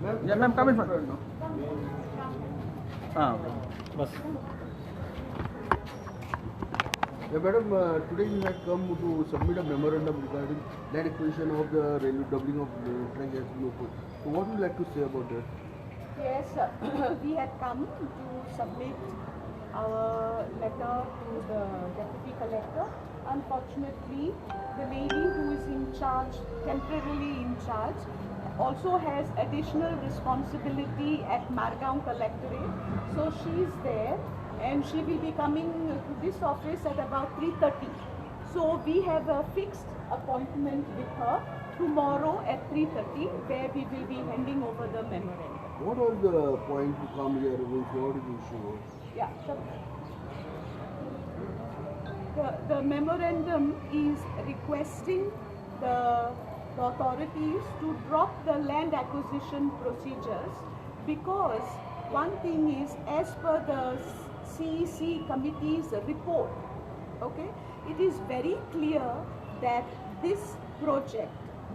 Yeah, ma'am, come in front. Yeah, madam, today you had come to submit a memorandum regarding land acquisition of the railway doubling of track at Goemkarponn. So what would you like to say about that? Yes, we had come to submit our letter to the Deputy Collector. Unfortunately, the lady who is in charge, temporarily in charge, also has additional responsibility at Margaon Collectorate. So she is there and she will be coming to this office at about 3:30. So we have a fixed appointment with her tomorrow at 3:30 where we will be handing over the memorandum. What was the point to come here? What is the issue? Yeah, the memorandum is requesting the authorities to drop the land acquisition procedures because one thing is, as per the CEC committee's report, okay, it is very clear that this project,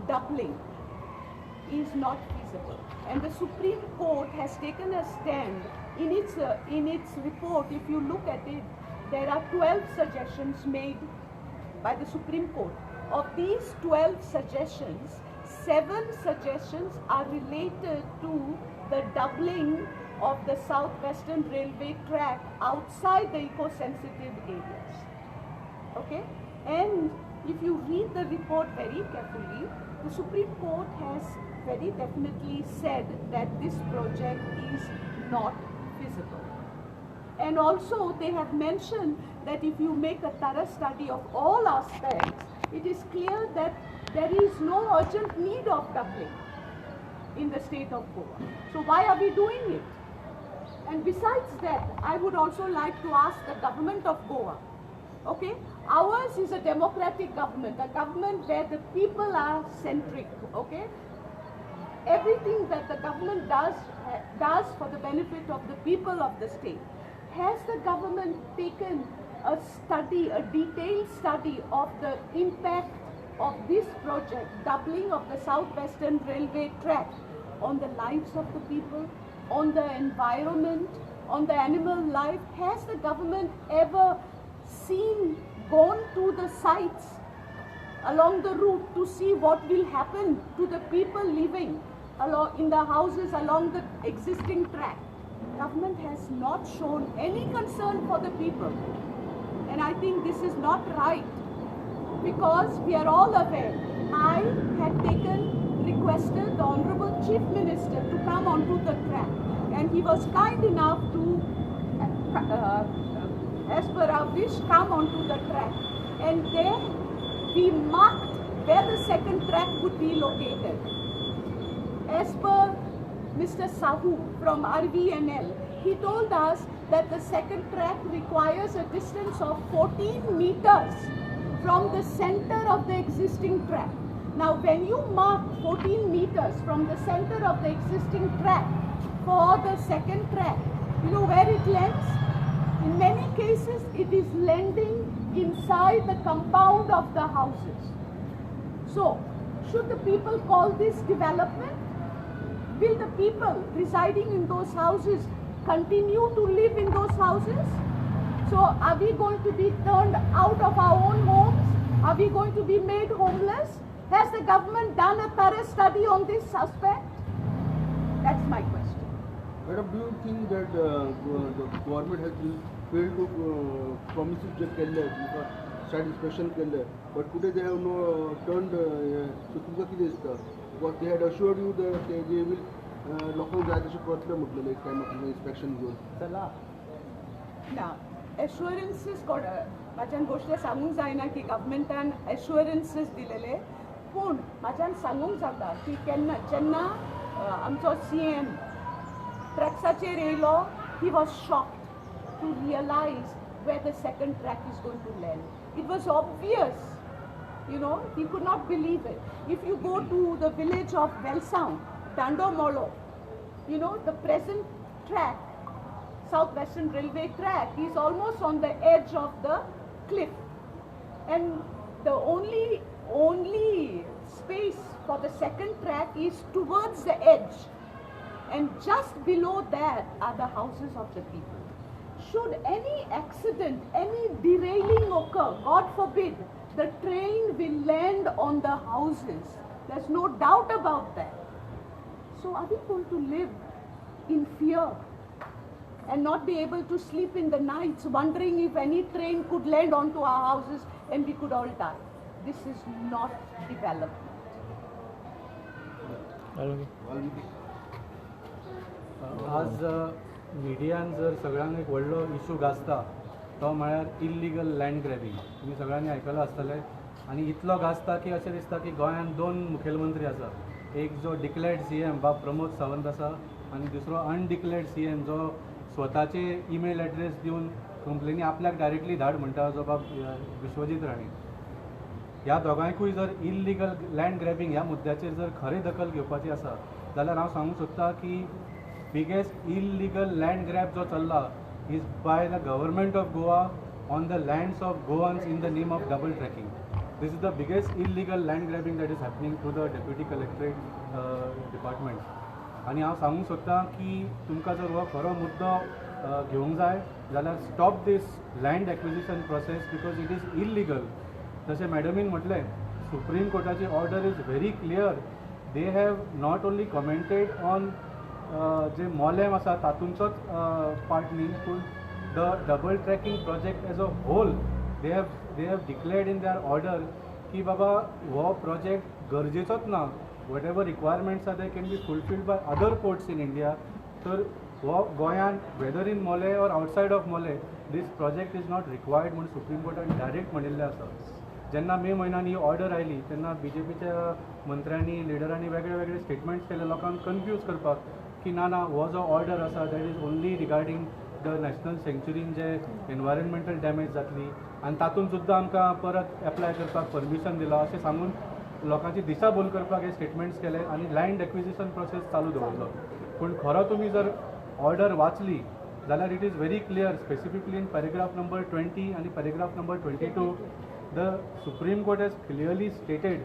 doubling, is not feasible. And the Supreme Court has taken a stand in its report. If you look at it, there are 12 suggestions made by the Supreme Court. Of these 12 suggestions, 7 suggestions are related to the doubling of the Southwestern Railway track outside the eco-sensitive areas. Okay? And if you read the report very carefully, the Supreme Court has very definitely said that this project is not feasible. And also they have mentioned that if you make a thorough study of all aspects, it is clear that there is no urgent need of doubling in the state of Goa. So why are we doing it? And besides that, I would also like to ask the government of Goa, okay? Ours is a democratic government, a government where the people are centric, okay? Everything that the government does for the benefit of the people of the state. Has the government taken a study, a detailed study of the impact of this project, doubling of the Southwestern Railway track, on the lives of the people, on the environment, on the animal life? Has the government ever gone to the sites along the route to see what will happen to the people living in the houses along the existing track? Government has not shown any concern for the people. And I think this is not right, because we are all aware. I had requested the Honorable Chief Minister to come onto the track, and he was kind enough to, as per our wish, come onto the track. And there we marked where the second track would be located. As per Mr. Sahu from RVNL, he told us that the second track requires a distance of 14 meters from the center of the existing track. Now, when you mark 14 meters from the center of the existing track for the second track, you know where it lands? In many cases, it is landing inside the compound of the houses. So, should the people call this development? Will the people residing in those houses continue to live in those houses? So are we going to be turned out of our own homes? Are we going to be made homeless? Has the government done a thorough study on this suspect? That's my question. Madam, do you think that the government has failed to promises जे केले site inspection केले, but today they have no turned? So तुमका किती दिसतं? Because they had assured you that they will लोकांक जाय तशें करतले म्हटलें एक टायम inspection घेवन. चला. Now, assurances माझ्यान गोष्ट सांगूंक जायना की गव्हर्मेंटान assurances दिलेले, पूण माझ्यान सांगूंक जाता की जेन्ना आमचो CM ट्रॅक्साचेर येयलो, he was shocked to realize where the second track is going to land. It was obvious, you know, he could not believe it. If you go to the village of Velsound, Dandomolo, you know, the present track, Southwestern Railway track, is almost on the edge of the cliff. And the only space for the second track is towards the edge. and just below that are the houses of the people. Should any accident, any derailing occur, God forbid, the train will land on the houses. There's no doubt about that. So are we going to live in fear and not be able to sleep in the nights, wondering if any train could land onto our houses and we could all die? This is not development. आज मिडियान जर सगळ्यांक एक व्हडलो issue गाजता तो म्हळ्यार illegal land grabbing. तुमी सगळ्यांनी आयकलां आसतलें आनी इतलो गाजता की अशें दिसता की गोंयांत 2 मुखेलमंत्री आसा. एक जो डिक्लेअर्ड CM बाब प्रमोद सावंत आसा आनी दुसरो अनडिक्लेअर्ड CM जो स्वताचे ईमेल एड्रेस दिवन कंप्लेनी आपल्याक डायरेक्टली धाड म्हणटा जो बाब विश्वजीत राणे. ह्या दोगांयकूय जर इल्लिगल लँड ग्रॅबिंग ह्या मुद्द्याचेर जर खरी दखल घेवपाची आसा जाल्यार हांव सांगूंक सोदतां की बिगेस्ट इल्लिगल लँड ग्रॅब जो चल्ला is by the government of Goa on the lands of Goans in the name of double tracking. This is the biggest illegal land grabbing that is happening through the Deputy Collectorate Department. आणि हांव सांगूंक सोदतां की तुमकां जर हो खरो मुद्दो घेवंक जाय जाल्यार stop this land acquisition process because it is illegal. जशें मॅडमीन म्हटलें सुप्रीम कोर्टाची order is very clear. They have not only commented on जे मोलेम आसा तातूंचोच पार्ट न्ही पूण the double tracking project as a whole they have declared in their order ki baba wo project garjechot na, whatever requirements are they can be fulfilled by other ports in India. So wo Goyan, whether in Mole or outside of Mole, this project is not required म्हणून supreme कोर्टान direct म्हणिल्लें आसा. जेन्ना मे म्हयन्यान ही order oily तेन्ना BJPच्या मंत्र्यांनी लिडरांनी वेगळे वेगळे statements केले लोकांक कन्फ्यूज करपाक की ना हो जो ऑर्डर आसा that is only regarding the national सँक्च्युरीन जे एनवायरमेंटल डॅमेज जातली आनी तातूंत सुद्दां आमकां परत एप्लाय करपाक परमिशन दिलां अशें सांगून लोकांची दिशाभूल करपाक हे स्टेटमेंट्स केले आनी लँड एक्विजिशन प्रोसेस चालू दवरलो. पूण खरो तुमी जर ऑर्डर वाचली जाल्यार it is very clear specifically in paragraph number 20 आनी paragraph number 22 the supreme court has clearly stated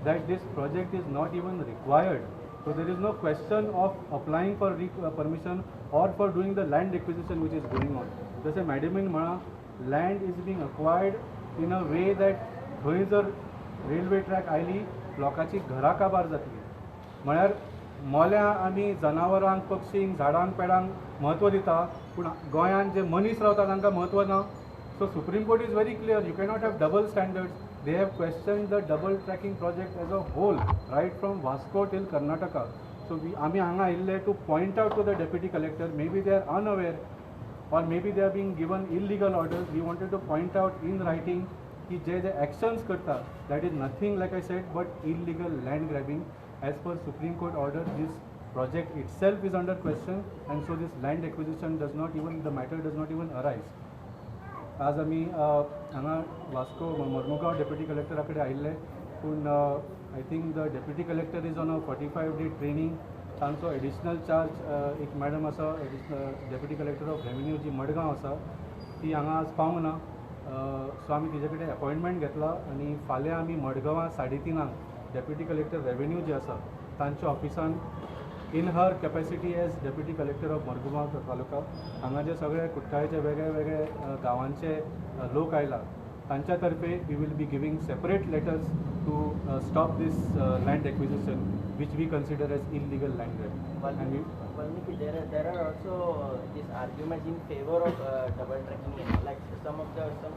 that these project is not even required. So there is no question of applying for permission or for doing the land acquisition which is going on. जसे मॅडमीन म्हणा land is being acquired in a way that थंय जर railway track oily लोकांची घरां काबार जातली. म्हळ्यार मोल्या आमी जनावरांक पक्षींक झाडांक पेडांक म्हत्व दिता पूण गोंयांत जे मनीस रावता तांकां म्हत्व ना. So Supreme Court is very clear, you cannot have double standards. They have questioned the double tracking project as a whole, right from Vasco till Karnataka. So आमी हांगा आयिल्ले to point out to the deputy collector, maybe they are unaware or maybe they are being given illegal orders. We wanted to point out in writing कि जे actions करता that is nothing like I said but illegal land grabbing. As per Supreme Court order, this project itself is under question and so this land acquisition does not even, the matter does not even arise. आज आमी हांगा Vasco Mormugao deputy कलेक्टरा कडेन आयिल्ले पूण I think the deputy collector is on a 45 day training. तांचो additional charge एक madam आसा deputy collector of revenue जी मडगांव आसा ती हांगा आज पावंक ना. सो आमी तिजे कडेन अपॉयंटमेंट घेतला आनी फाल्यां आमी मडगांवां 3:30 डेप्युटी कलेक्टर रेव्हेन्यू जी आसा तांच्या ऑफिसान in her capacity as deputy collector of Mormugao taluka हांगा जे सगळे कुट्टाळेचे वेगळे वेगळे गांवांचे लोक आयला तांच्या तर्फे we will be giving separate letters to stop this land acquisition which we consider as illegal land grabbing. Valmiki, there are also these arguments in favor of double tracking. Like some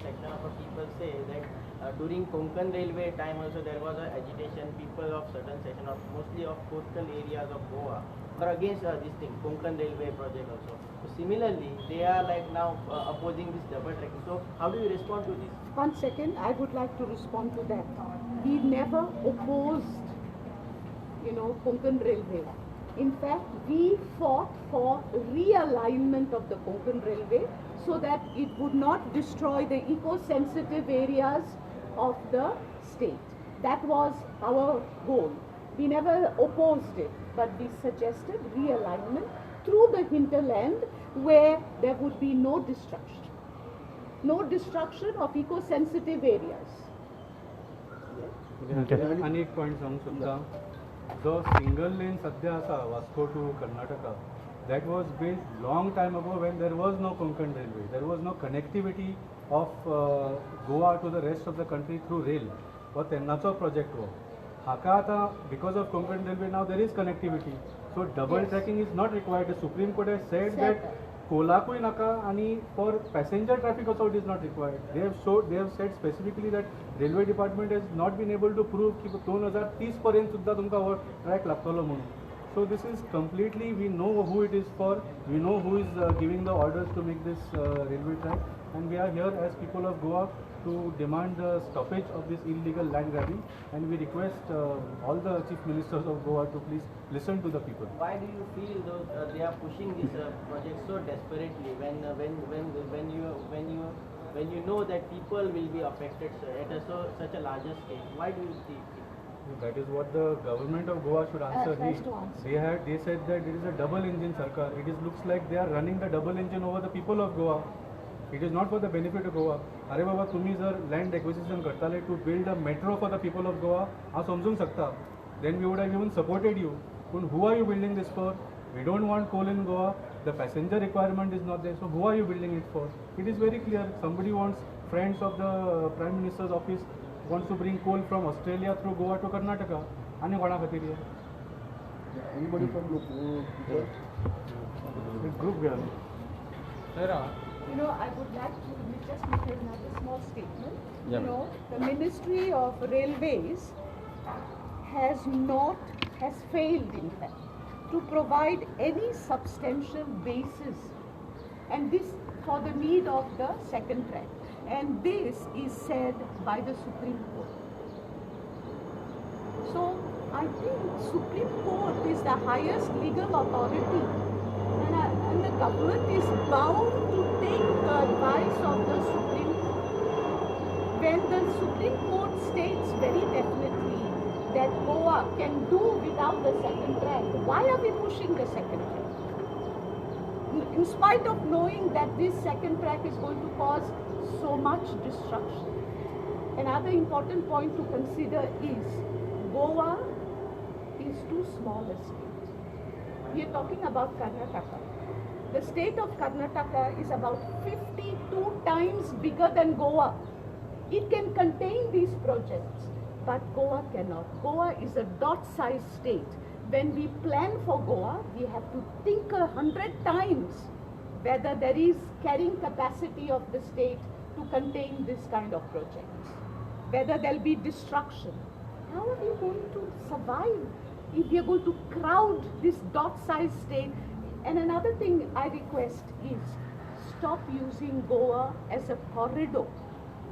section of people say that during Konkan railway time also there was a agitation. People of certain section of mostly of coastal areas of Goa are against this thing, Konkan railway project also. So similarly, they are like now opposing this double tracking. So how do you respond to this? One second, I would like to respond to that. We never opposed Konkan Railway. In fact, we fought for realignment of the Konkan Railway so that it would not destroy the eco-sensitive areas of the state. That was our goal. We never opposed it, but we suggested realignment through the hinterland where there would be no destruction. No destruction of eco-sensitive areas. आणि एक point सांगूंक सोदता जो single lane सध्या आसा Vasco to Karnataka, that was built long time ago when there was no Konkan railway. There was no connectivity of Goa to the rest of the country through rail. हो तेन्नाचो project हो. हाका आतां because of Konkan railway now there is connectivity. So double tracking is not required. The Supreme Court has said that Kolakui naka and for passenger traffic also it is not required. They have said specifically that railway department has not been able to prove की 2030 पर्यंत सुद्धा तुमका हो track लागतलो म्हणून. So this is completely, we know who it is for, we know who is giving the orders to make this railway track, and we are here as people of Goa to demand the stoppage of this illegal land grabbing, and we request all the chief ministers of Goa to please listen to the people. Why do you feel though they are pushing this project so desperately when you know that people will be affected at such a larger scale? Why do you think? That is what the government of Goa should answer. They said that it is a double engine sarkar. It looks like they are running the double engine over the people of Goa. It is not for the benefit of Goa. अरे बाबा तुम्ही जर land acquisition करताले to build a metro for the people of Goa, हांव समजूंक शकता. Then we would have even supported you. But who are you building this for? We don't want coal in Goa. The passenger requirement is not there. So who are you building it for? It is very clear. Somebody wants, friends of the Prime Minister's office wants to bring coal from Australia through Goa to Karnataka. आणि कोणा खातीर हे? Anybody from the group we are. You know, I would like to just make another small statement. You know, the Ministry of Railways has failed in fact to provide any substantial basis, and this for the need of the second track. And this is said by the Supreme Court. So I think Supreme Court is the highest legal authority, and the government is bound to take the advice of the Supreme Court. When the Supreme Court states very definitely that Goa can do without the second track, why are we pushing the second track? In spite of knowing that this second track is going to cause so much destruction. Another important point to consider is Goa is too small a state. We are talking about Karnataka. The state of Karnataka is about 52 times bigger than Goa. It can contain these projects, but Goa cannot. Goa is a dot-sized state. When we plan for Goa, we have to think 100 times whether there is carrying capacity of the state to contain this kind of projects, whether there will be destruction. How are we going to survive if we are going to crowd this dot-sized state? And another thing I request is stop using Goa as a corridor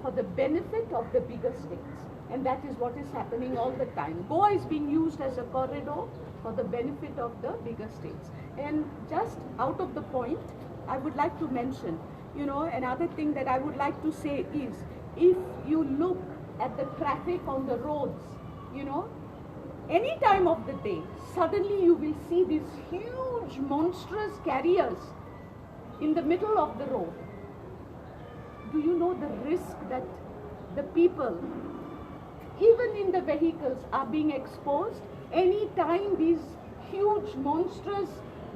for the benefit of the bigger states. And that is what is happening all the time. Goa is being used as a corridor for the benefit of the bigger states. And just out of the point, I would like to mention, you know, another thing that I would like to say is, if you look at the traffic on the roads, you know, any time of the day, suddenly you will see these huge, monstrous carriers in the middle of the road. Do you know the risk that the people, even in the vehicles, are being exposed? Any time these huge, monstrous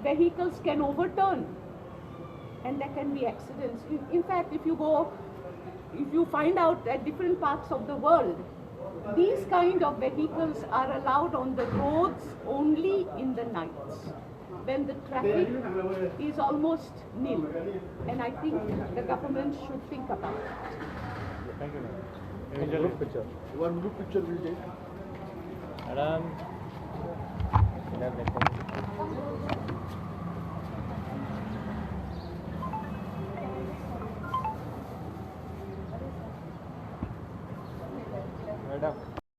vehicles can overturn, and there can be accidents. In fact, if you find out at different parts of the world, these kind of vehicles are allowed on the roads only in the nights, when the traffic is almost nil. And I think the government should think about it. Thank you, ma'am. group picture. One group picture will take. Madam. Madam.